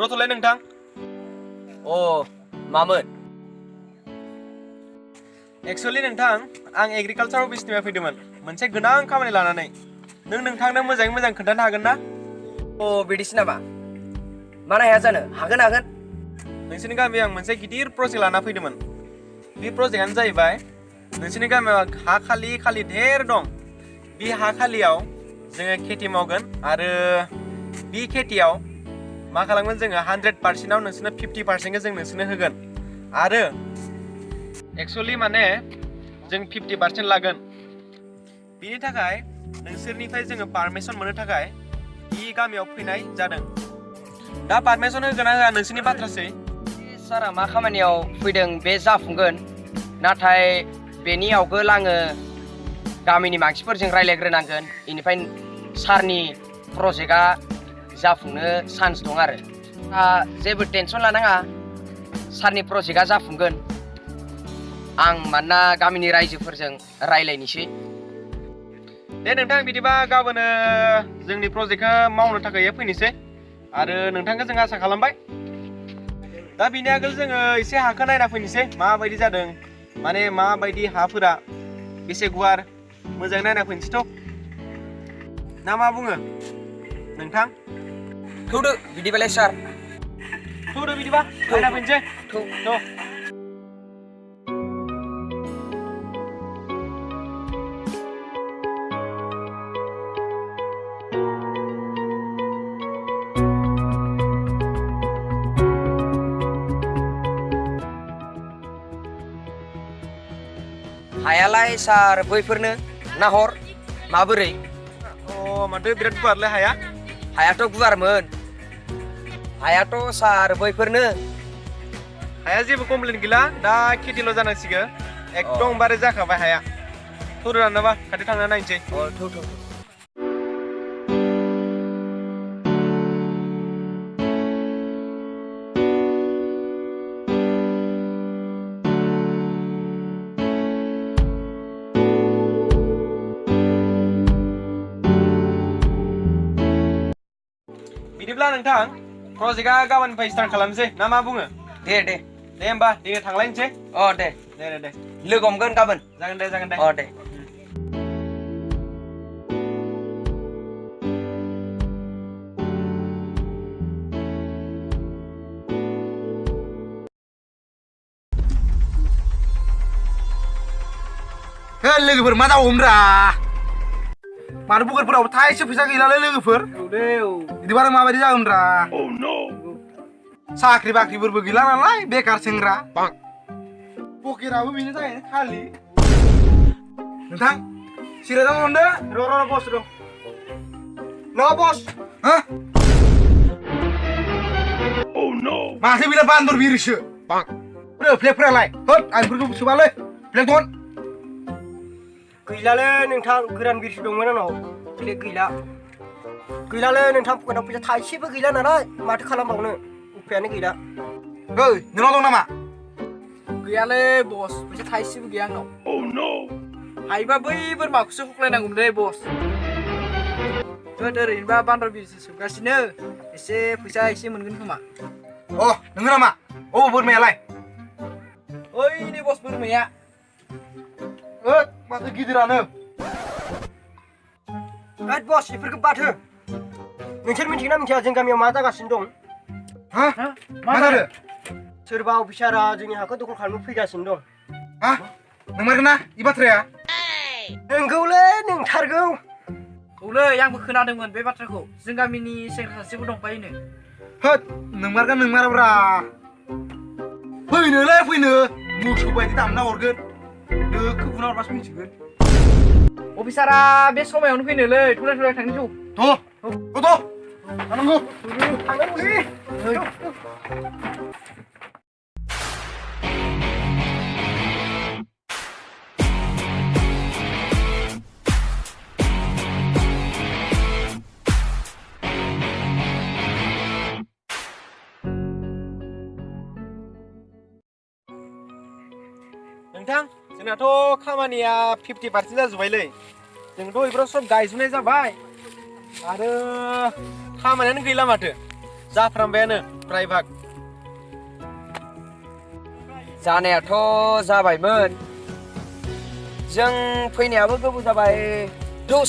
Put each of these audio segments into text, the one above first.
रथ'लाय नोंथां अ मामोन एक्सुअलि नोंथां आं एग्रिकालचार अफिसनिफ्राय फैदोंमोन मोनसे गोनां खामानि लानानै नोंथांनो मोजाङै मोजां खोन्थानो हागोन ना अ बिदिसो नामा मानो हाया जानो हागोन नोंसोरनि गामियाव आं मोनसे गिदिर प्रजेक्ट लाना फैदोंमोन बे प्रजेक्टआनो जाहैबाय नोंसोरनि गामियाव हा खालि ढेर दं बे हा खालियाव जोङो खेथि मावगोन आरो बे खेथियाव मा खालामगोन जोङो 100%आव नोंसोरनो 50%खौ जों नोंसोरनो होगोन आरो एक्चुअली माने जों 50% लागोन बिनि थाखाय नोंसोरनिफ्राय जोङो पारमिसन मोननो थाखाय बे गामियाव फैनाय जादों दा पारमिसन होगोन ना होआ नोंसोरनि बाथ्रासै सारा मा खामानियाव फैदों बे जाफुंगोन नाथाय बेनि आवगोल आङो गामिनि मानसिफोरजों रायज्लायग्रोनांगोन बेनिफ्राय सारनि प्रजेक्टआ जाफुंनो चान्स दं आरो जेबो टेनसन लानाङा सारनि प्रजेक्टआ जाफुंगोन आं मानोना गामिनि रायजोफोरजों रायज्लायनोसै दे नोंथां बिदिबा गाबोनो जोंनि प्रजेक्टखौ मावनो थाखाय फैनोसै आरो नोंथांखौ जों आसा खालामबाय दा बिनि आगोल जोङो एसे हाखौ नायना फैनोसै माबायदि जादों माने माबायदि हाफोरा बेसे गुवार मोजाङै नायना फैनोसैथ' ना मा बुङो नोंथां थौदो बिदिबालाय सार थौदो बिदिबा नायना फैनोसै थौ हायालाय सार बैफोरनो नाहर माबोरै माथो बिराद गुवारलै हायाथ' गुवारमोन हायाथ' सार बैफोरनो हाया जेबो कमप्लेन गैला दा खेथिल' जानांसिगोन एकदमबारे जाखाबाय हाया थौदो रानोबा खाथि थांना नायनोसै थौ बिदिब्ला नोंथां प्रजेक्टआ गाबोननिफ्राय स्टार्ट खालामनोसै ना मा बुङो दे होमबा दिनै थांलायनोसै दे लोगो हमगोन गाबोन जागोन दे दे लोगोफोर मा जावोमब्रा माथो पकेटफोरावबो थाइसे फैसा गैलालै लोगोफोर बिदिबा माबायदि जागोनब्रा साख्रि बाख्रिफोरबो गैला नालाय बेकार सेंग्रा पकेटआबो बेनो जाहैनो खालि नोंथां सिरियासआव मोनदो र' बस माथो बिलाय बान्दर बिरिसो फ्लेगफोरालाय होद आं बेफोरखौ सोबालै फ्लेग दन गैलालै नोंथां गोरान बिरसि दंमोन आंनाव फ्लेग गैलालै नोंथां पकेटाव फैसा थाइसेबो गैला नालाय माथो खालामबावनो उफायानो गैला ओइ नोंनाव दं नामा गैयालै बस फैसा थाइसेबो गैया आंनाव हायोबा बै बोरमाखौसो हख्लायनांगौमोनलै बस ओरैनोबा बान्दर बिरसि सोबगासिनो एसे फैसा एसे मोनगोन खोमा नोङो नामा बोरमायालाय ओइनै बस बोरमाया माथो गिदिरानो बस बेफोरखौ बाद हो नोंसोर मिथिगोना मिथिया जों गामियाव मा जागासिनो दं मा जादों सोरबा अफिसारा जोंनि हाखौ दखल खालामनो फैगासिनो दं नंमारगोना इ बाथ्राया नंगौलै नंथारगौ औलै आंबो खोनादोंमोन बे बाथ्राखौ जों गामिनि सेंग्रा सासेबो दंफायोनो नंमारब्रा फैनो मोसौ बायदि दामना हरगोन दोखो बुना हरबासो मिथिगोन अफिसारा बे समायावनो फैनोलै थलाय थांनोसै थानांगौ नोंथां जोंनाथ' खामानिया 50% जाजोब्बायलै जोंथ' बेफोराव सब गायजोबनाय जाबाय आरो खामानियानो गैला माथो जाफ्रामबायानो फ्राय भाग जानायाथ' जाबायमोन जों फैनायाबो गोबाव जाबाय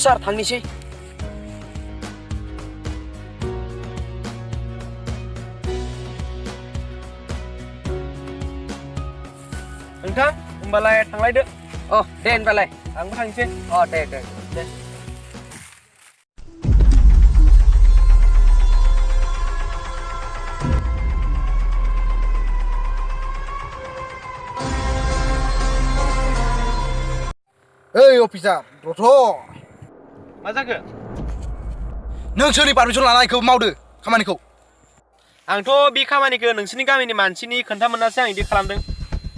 सार थांनोसै नोंथां होमबालाय थांलायदो अ दे होनबालाय आंबो थांसै अ दे दे दे ओइ अफिसार रथ' मा जाखो नों सोरनि पारमिसन लानायखौ मावदो खामानिखौ आंथ' बे खामानिखौ नोंसोरनि गामिनि मानसिनि खोन्थामोननासो आं इदि खालामदों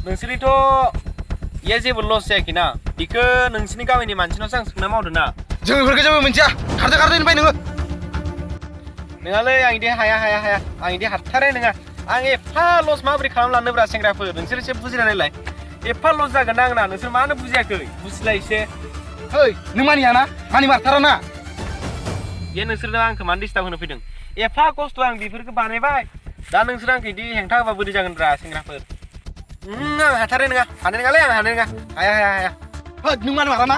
नोंसोरनिथ' इया जेबो लस जायाखैना बेखौ नोंसोरनि गामिनि मानसिनावसो आं सोंना मावदों ना जों बेफोरखौ जेबो मिन्थिया खारदो होनबाय नोङो नङालै आं इदि हाया आं इदि हाथारै नङा आं एफा लस माबोरै खालामलानोब्रा सेंग्राफोर नोंसोर एसे बुजिनानैलाय एफा लस जागोन आंना नोंसोर मानो बुजियाखै बुजिलाय एसे ओइ नों मानियाना मानि मारथारा ना बे नोंसोरनो आंखौ मानो डिस्टार्ब होनो फैदों एफा खस्थ' आं बेफोरखौ बानायबाय दा नोंसोर आंखौ इदि हेंथा होबा बोरै जागोनब्रा सेंग्राफोर आं हाथारै नङा हानाय नङालै आं हानाय नङा हाया होद नों मानो मारा ना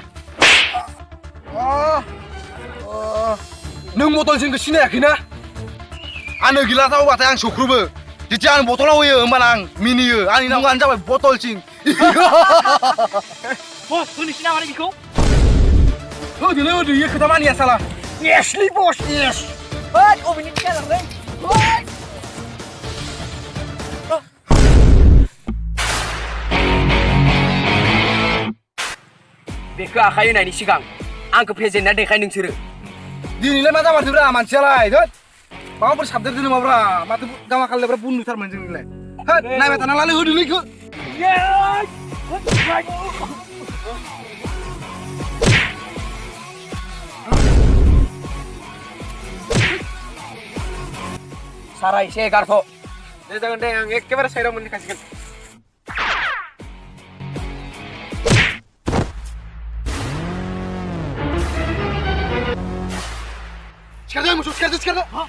नों बथलजोंखौ सिनायाखैना आंनो गिलासाव होबाथाय आं सख्रुबो जेथिया आं बथलाव होयो होमबाना आं मिनियो आंनि नामानो जाबाय बथलसिं बस होनोसै नामा बेखौ होदो इयो खोथा मानिया साला येसलै बस येस होय अबेनि थियालालै होय बेखौ आखाइ होनायनि सिगां आंखौ फेजेनना देखाय नोंसोरो दिनैलाय मा जामारदोंब्रा मानसियालाय होद माबाफोर साबदेरदों नामाब्रा माथो गामा खालायब्रा बुन्नुथारमोन जोंनिलाय होद नायबाय थानालाय होदोलै इखौ सारा एसे गारथ' दे जागोन दे आं एखेबारे साइडआव मोनहैखासिगोन सिखारदो मोसौ सिखारदो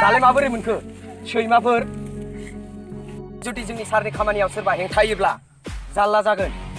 दालाय माबोरै मोनखो सैमाफोर जुदि जोंनि सारनि खामानियाव सोरबा हेंथा होयोब्ला जाल्ला जागोन